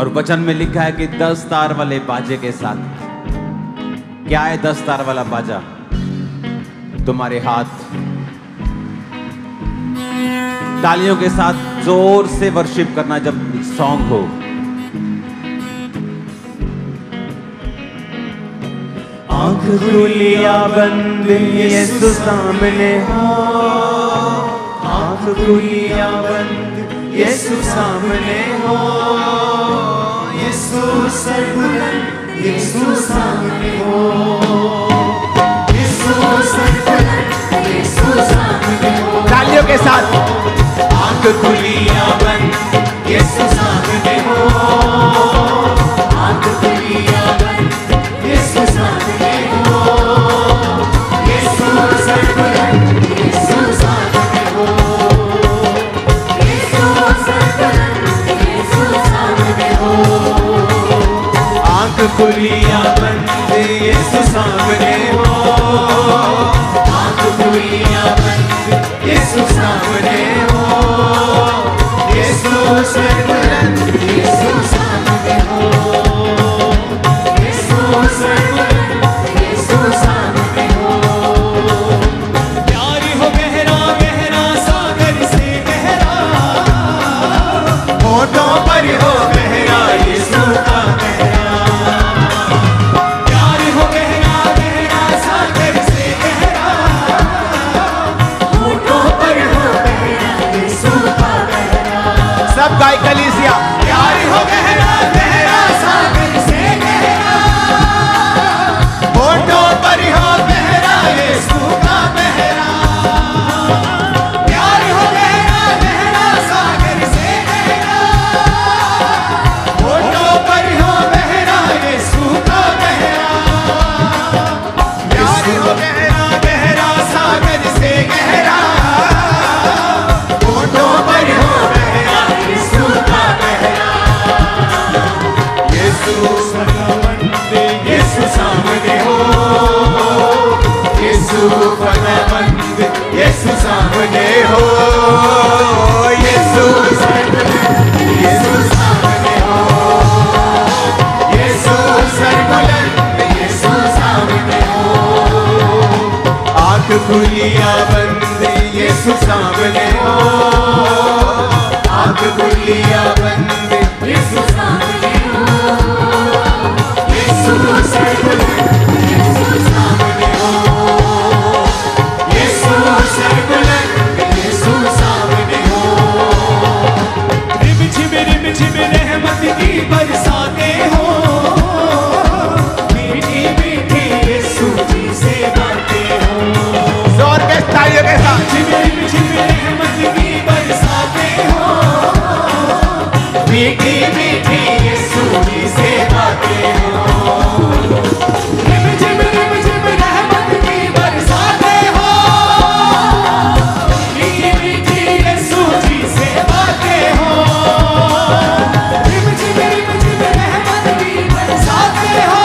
और वचन में लिखा है कि 10 तार वाले बाजे के साथ। क्या है 10 तार वाला बाजा? तुम्हारे हाथ। तालियों के साथ जोर से वर्शिप करना जब सॉन्ग हो। आंख खुली या बंद यीशु सामने हो, आंख खुली या बंद यीशु सामने हो, यीशु सर्वबुलंद यीशु सामने हो, यीशु सर्वबुलंद यीशु सामने हो। तालियों के साथ आंख खुली या बंद यीशु सामने हो, आंख खुली या बंद यीशु सामने हो, यीशु सर्वबुलंद यीशु सामने हो, यीशु सर्वबुलंद यीशु सामने हो। आंख खुली या बंद यीशु सामने हो, आंख खुली या बंद यीशु सामने हो, यीशु सर्वबुलंद यीशु सामने हो, यीशु सर्वबुलंद यीशु सामने हो। प्यार हो गहरा गहरा सागर से गहरा, होठों पर हो गहरा यीशु का गहरा। प्यार हो गहरा गहरा सागर से गहरा, होठों पर हो गहरा यीशु का गहरा। सब गाय कलीसिया। प्यार हो गहरा गहरा सागर से गहरा, होठों पर हो गहरा यीशु का गहरा। प्यार हो गहरा गहरा सागर से गहरा, होठों पर हो गहरा यीशु का गहरा। प्यार हो गहरा गहरा सागर से गहरा, होठों पर हो गहरा यीशु का गहरा। यीशु सर्वबुलंद यीशु सामने हो, यीशु सर्वबुलंद यीशु सामने हो, यीशु सर्वबुलंद यीशु सामने हो, यीशु सर्वबुलंद यीशु सामने हो। आंख खुली या बंद यीशु सामने हो, आंख खुली या बंद यीशु सामने हो, यीशु सर्वबुलंद यीशु सामने हो, यीशु सर्वबुलंद यीशु सामने हो। रिम झिम रहमत की बरसाते हो, मीठी मीठी यीशु जी से बातें हो। जोर के तालियों के साथ रिम झिम रहमत की बरसाते हो, मीठी मीठी यीशु जी से बातें हो। रिम झिम रहमत की बरसाते हो, मीठी मीठी यीशु जी से बातें हो। रिम झिम रहमत की बरसाते हो,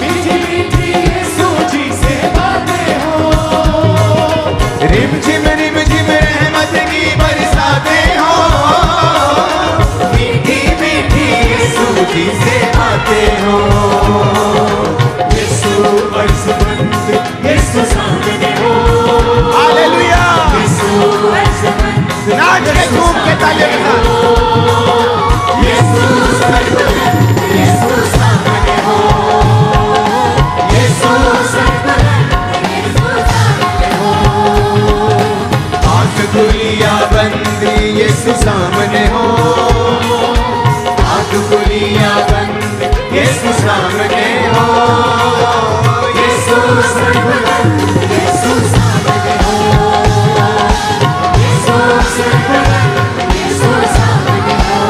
मीठी मीठी यीशु जी से बातें हो। रिम झिम रहमत की बरसाते हो, मीठी मीठी यीशु जी से बातें हो। यीशु अर्ज़मंद यीशु सामने हो, हालेलुया। यीशु अर्ज़मंद नाच के झूम के तालियों के साथ। यीशु सर्वबुलंद यीशु सामने हो, यीशु सर्वबुलंद यीशु सामने हो। आंख खुली या बंद यीशु सामने हो, आंख खुली या बंद यीशु सामने हो, यीशु सर्वबुलंद यीशु सामने हो, यीशु सर्वबुलंद यीशु सामने हो।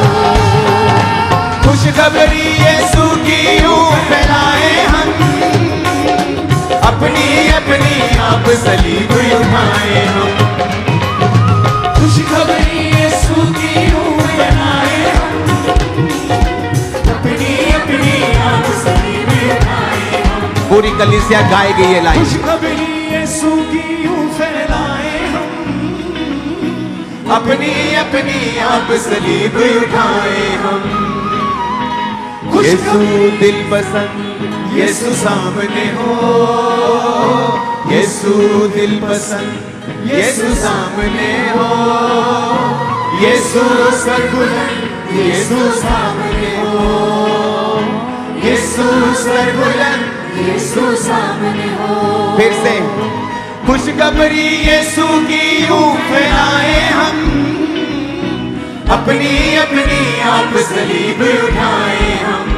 खुशखबरी यीशु की यूं फैलाए हम, अपनी अपनी आप सलीब उठाए हम। खुशखबरी यीशु की यूं फैलाए हम, अपनी अपनी आप सलीब उठाए हम। पूरी कलीसिया गाएगी ये लाइन। खुशखबरी यीशु की यूं फैलाए हम, अपनी अपनी आप सलीब उठाए हम। यीशु दिल पसंद यीशु सामने हो, यीशु दिल पसंद यीशु सामने हो, यीशु सरबुलंद यीशु सामने हो, यीशु सरबुलंद यीशु सामने हो। फिर से खुशखबरी यीशु की यूं फैलाए हम, अपनी अपनी आप सलीब उठाए हम।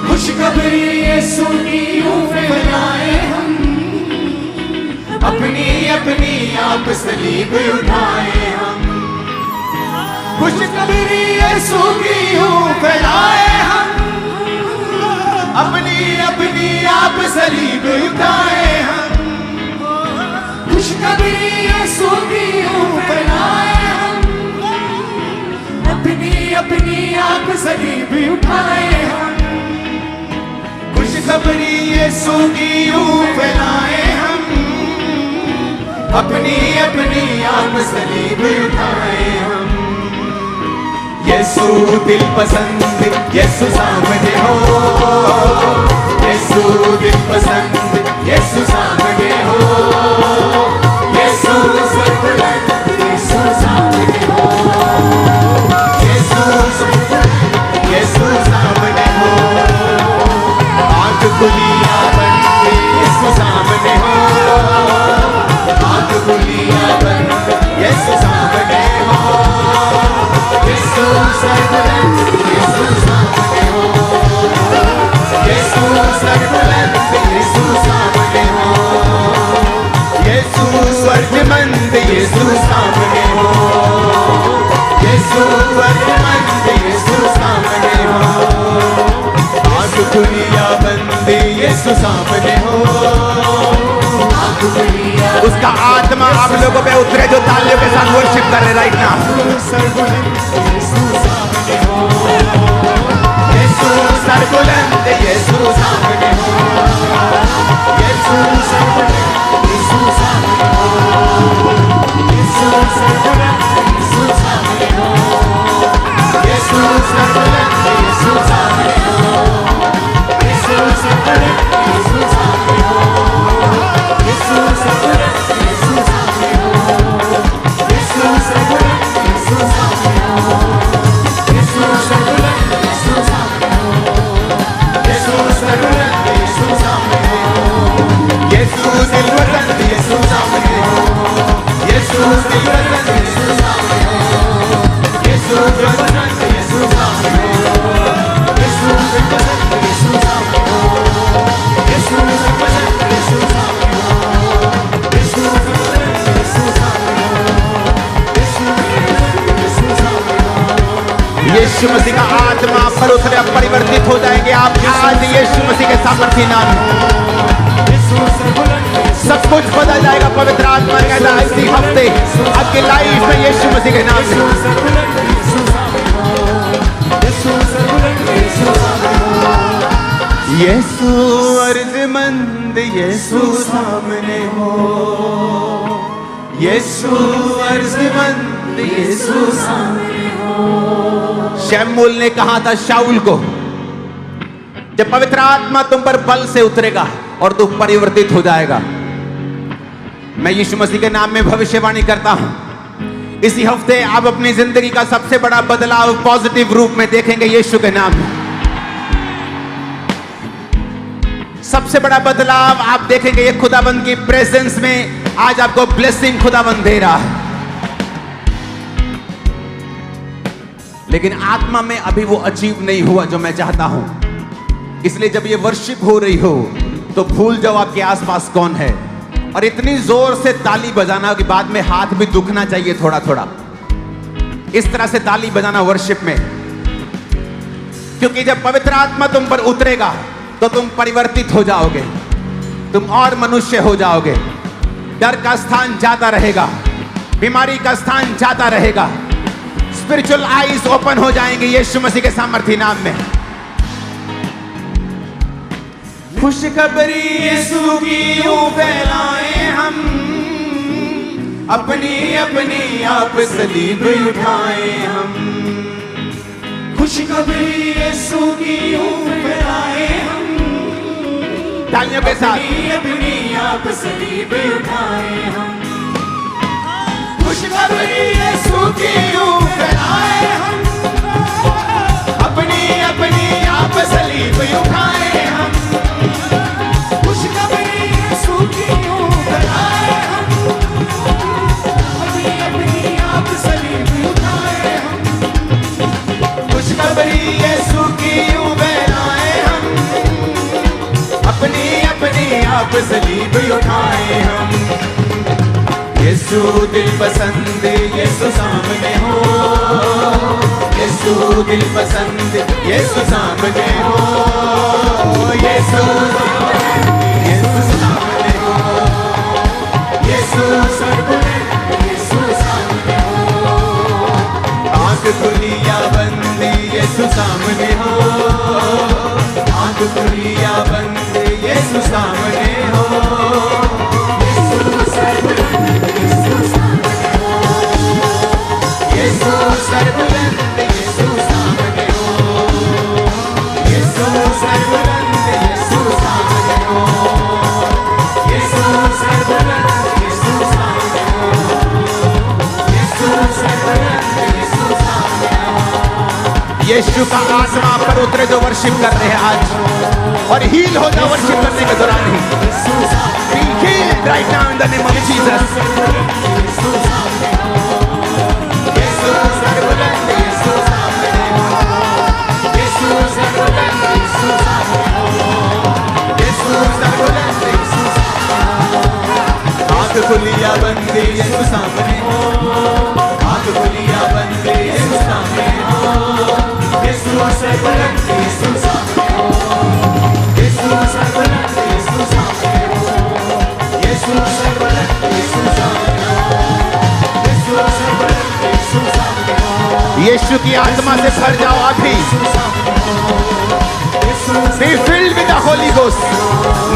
खुशखबरी यीशु की यूं फैलाए हम, अपनी अपनी आप सलीब उठाए हम। खुशखबरी यीशु की यूं फैलाए हम, अपनी अपनी आप सलीब उठाए हम। खुशखबरी यीशु की यूं फैलाए हम, अपनी अपनी आप सलीब उठाए हम। खुशखबरी यीशु की यूं फैलाए हम, अपनी अपनी आप सलीब उठाए हम। यीशु दिल पसंद यीशु सामने हो, यीशु दिल पसंद यीशु सामने हो, यीशु सरबुलंद यीशु सामने हो, यीशु सरबुलंद यीशु सामने हो। आंख खुलियां बंद यीशु सामने हो, आंख खुलियां बंद यीशु सामने हो, यीशु सरबुलंद यीशु सामने हो, यीशु सरबुलंद यीशु सामने हो, यीशु स्वर्गमंद यीशु सामने हो, यीशु स्वर्गमंद यीशु सामने हो। आंख खुलियां बंद यीशु सामने हो, आंख खुलियां। उसका आत्मा आप लोगों पे उतरे जो तालियों के साथ वर्शिप कर रहे राइट नाउ। यीशु सामने हो, यीशु सरबुलंद यीशु सामने हो, यीशु सरबुलंद यीशु सामने हो, यीशु सरबुलंद यीशु सामने हो, यीशु सरबुलंद यीशु सामने हो, यीशु सरबुलंद यीशु सामने हो, यीशु सरबुलंद यीशु सामने हो, यीशु सरबुलंद यीशु सामने हो, यीशु सरबुलंद यीशु सामने हो, यीशु सरबुलंद यीशु सामने हो, यीशु दिल पसंद यीशु सामने हो, यीशु दिल पसंद यीशु सामने हो, यीशु दिल पसंद यीशु सामने हो, यीशु दिल पसंद यीशु सामने हो, यीशु दिल पसंद यीशु सामने हो, यीशु दिल पसंद यीशु सामने हो, यीशु दिल पसंद यीशु सामने हो। यीशु मसीह का आत्मा पर उतरे आप परिवर्तित हो जाएंगे आप आज यीशु मसीह के सामर्थी नाम में। सब कुछ बदल जाएगा। पवित्र आत्मा कहता है इसी हफ्ते आपकी लाइफ में यीशु मसीह के नाम में। यीशु अर्जमंद यीशु सामने हो, यीशु अर्जमंद यीशु सामने हो। शमूएल ने कहा था शाऊल को, जब पवित्र आत्मा तुम पर बल से उतरेगा और तू परिवर्तित हो जाएगा। मैं यीशु मसीह के नाम में भविष्यवाणी करता हूं, इसी हफ्ते आप अपनी जिंदगी का सबसे बड़ा बदलाव पॉजिटिव रूप में देखेंगे यीशु के नाम में। सबसे बड़ा बदलाव आप देखेंगे ये खुदाबंद की प्रेजेंस में। आज आपको ब्लेसिंग खुदाबंद दे रहा है, लेकिन आत्मा में अभी वो अचीव नहीं हुआ जो मैं चाहता हूं। इसलिए जब ये वर्शिप हो रही हो तो भूल जाओ आपके आसपास कौन है, और इतनी जोर से ताली बजाना कि बाद में हाथ भी दुखना चाहिए थोड़ा थोड़ा। इस तरह से ताली बजाना वर्शिप में, क्योंकि जब पवित्र आत्मा तुम पर उतरेगा तो तुम परिवर्तित हो जाओगे, तुम और मनुष्य हो जाओगे। डर का स्थान जाता रहेगा, बीमारी का स्थान जाता रहेगा, स्पिरिचुअल आईज ओपन हो जाएंगे यीशु मसीह के सामर्थी नाम में। खुशखबरी यीशु की यूं फैलाए हम, अपनी अपनी आप सलीब उठाए हम, खुशखबरी यीशु की फैलाए हम, तालियों के साथ अपनी अपनी आप सलीब उठाए हम, खुशखबरी यीशु की फैलाए हम, अपनी अपनी आप सलीब उठाए हम, खुशखबरी यीशु की फैलाए हम, अपनी अपनी आप सलीब उठाए हम, खुशखबरी यीशु की फैलाए हम, अपनी अपनी आप सलीब उठाए हम। यीशु दिल पसंद यीशु सामने हो, यीशु दिल पसंद यीशु सामने हो, यीशु सामने हो, यीशु सर्वोन्नत यीशु सामने हो, आंख खुली या बंद यीशु सामने हो, आंख खुली या बंद यीशु सामने हो, यीशु सर्वोन्नत यीशु सामने हो, यीशु सर्वोन्नत यीशु सामने हो, यीशु सर्वोन्नत यीशु सामने हो, यीशु सर्वोन्नत यीशु सामने हो, यीशु सर्वोन्नत यीशु सामने हो। यीशु का आत्मा पर उतरे जो वर्शिप कर रहे हैं आज, और हील हो जाओ वर्शिप करने के दौरान ही। Be healed right now in the name of Jesus. यीशु सर्वोन्नत यीशु सामने हो, यीशु सर्वोन्नत यीशु सामने हो, यीशु सर्वोन्नत यीशु सामने हो, आंख खुली या बंद यीशु सामने हो, आंख खुली या बंद यीशु सामने हो, यीशु सर्वोन्नत यीशु सामने हो, यीशु सर्वोन्नत यीशु सामने हो, यीशु सर्वोन्नत यीशु सामने हो, यीशु सर्वोन्नत यीशु सामने हो, यीशु की आत्मा से भर जाओ आप भी। Be filled with the Holy Ghost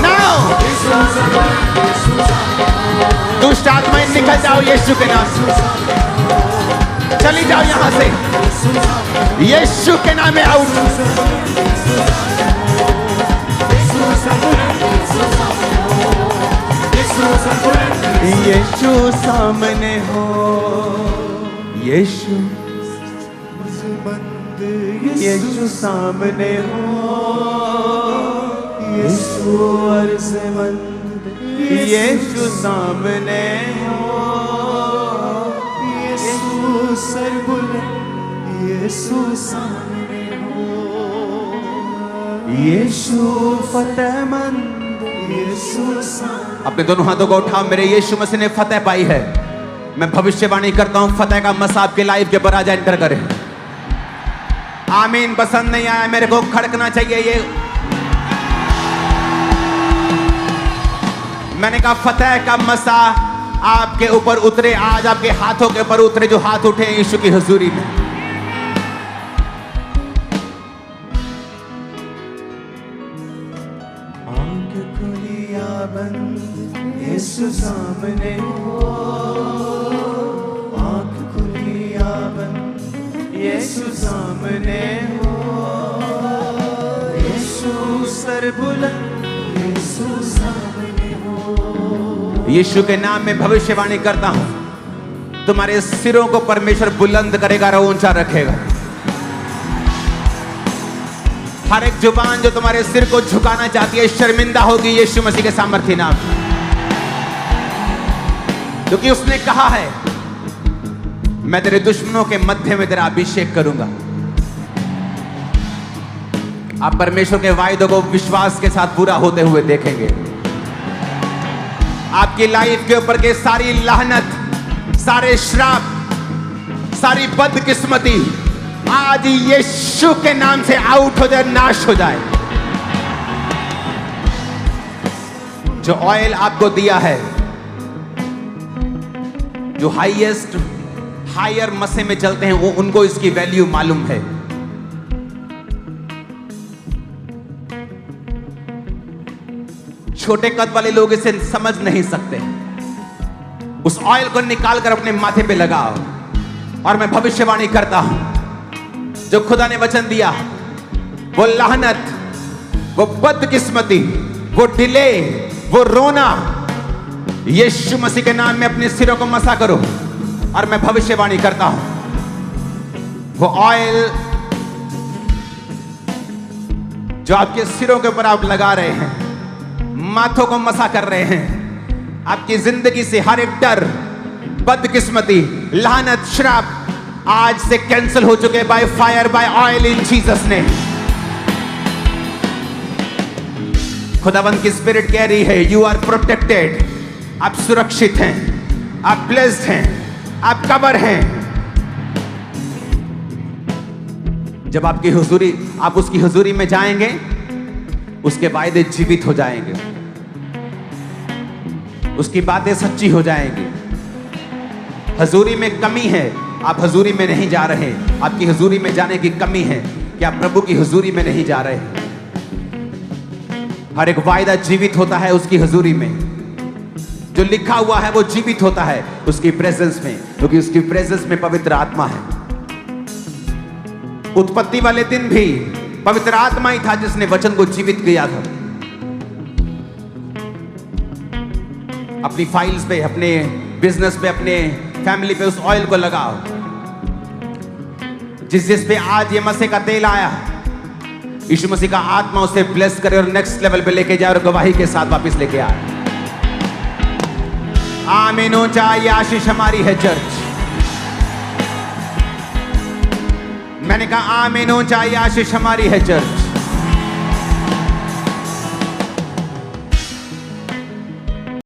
now. दुष्ट आत्माएं निकल जाओ यीशु के नाम से, चली जाओ यहां से यीशु के नाम में आउट। यीशु सामने हो, यीशु यीशु सामने हो, यीशु अर्ज़मंद यीशु सामने हो, यीशु सर्वोन्नत यीशु सामने हो, यीशु फतेहमंद यीशु सामने। अपने दोनों हाथों को उठाओ। मेरे यीशु मसीह ने फतेह पाई है। मैं भविष्यवाणी करता हूं, फतेह का मसा आपके लाइफ के ऊपर आ जाए, एंटर करे। आमीन। पसंद नहीं आया मेरे को खड़कना चाहिए ये। मैंने कहा फतेह का मसा आपके ऊपर उतरे आज, आपके हाथों के ऊपर उतरे जो हाथ उठे यीशु की हुजूरी में। आंख खुली या बंद यीशु सामने हो, आंख खुली या बंद यीशु सामने हो, यीशु सर्वोन्नत यीशु सामने हो। यीशु के नाम में भविष्यवाणी करता हूं, तुम्हारे सिरों को परमेश्वर बुलंद करेगा और ऊंचा रखेगा। हर एक जुबान जो तुम्हारे सिर को झुकाना चाहती है शर्मिंदा होगी यीशु मसीह के सामर्थ्य नाम, क्योंकि उसने कहा है मैं तेरे दुश्मनों के मध्य में तेरा अभिषेक करूंगा। आप परमेश्वर के वायदों को विश्वास के साथ पूरा होते हुए देखेंगे। आपकी लाइफ के ऊपर के सारी लाहनत, सारे श्राप, सारी बदकिस्मती आज यीशु के नाम से आउट हो जाए, नाश हो जाए। जो ऑयल आपको दिया है, जो हाईएस्ट हायर मसे में चलते हैं, वो उनको इसकी वैल्यू मालूम है। छोटे कद वाले लोग इसे समझ नहीं सकते। उस ऑयल को निकाल कर अपने माथे पे लगाओ। और मैं भविष्यवाणी करता हूं, जो खुदा ने वचन दिया, वो लानत, वो बदकिस्मती, वो डिले, वो रोना, यीशु मसीह के नाम में अपने सिरों को मसा करो। और मैं भविष्यवाणी करता हूं, वो ऑयल जो आपके सिरों के ऊपर आप लगा रहे हैं, माथों को मसा कर रहे हैं, आपकी जिंदगी से हर एक डर, बदकिस्मती, लानत, श्राप आज से कैंसिल हो चुके by fire, by oil, in Jesus name. खुदावंद की स्पिरिट कह रही है, यू आर प्रोटेक्टेड, आप सुरक्षित हैं, आप ब्लेस्ड हैं, आप कवर हैं। जब आपकी हुजूरी, आप उसकी हुजूरी में जाएंगे, उसके वायदे जीवित हो जाएंगे, उसकी बातें सच्ची हो जाएंगी। हुजूरी में कमी है, आप हुजूरी में नहीं जा रहे, आपकी हुजूरी में जाने की कमी है कि आप प्रभु की हुजूरी में नहीं जा रहे। हर एक वायदा जीवित होता है उसकी हुजूरी में, जो लिखा हुआ है वो जीवित होता है उसकी प्रेजेंस में, क्योंकि उसकी प्रेजेंस में पवित्र आत्मा है। उत्पत्ति वाले दिन भी पवित्र आत्मा ही था जिसने वचन को जीवित किया था। अपनी फाइल्स पे, अपने बिजनेस पे, अपने फैमिली पे उस ऑयल को लगाओ। जिस पे आज ये मसीह का तेल आया, यीशु मसीह का आत्मा उसे ब्लेस करे और नेक्स्ट लेवल पे लेके जाए और गवाही के साथ वापस लेके आए। आमीन। ऊंचा ये आशीष हमारी है चर्च। मैंने कहा आमीन, ऊंचा ये आशीष हमारी है चर्च।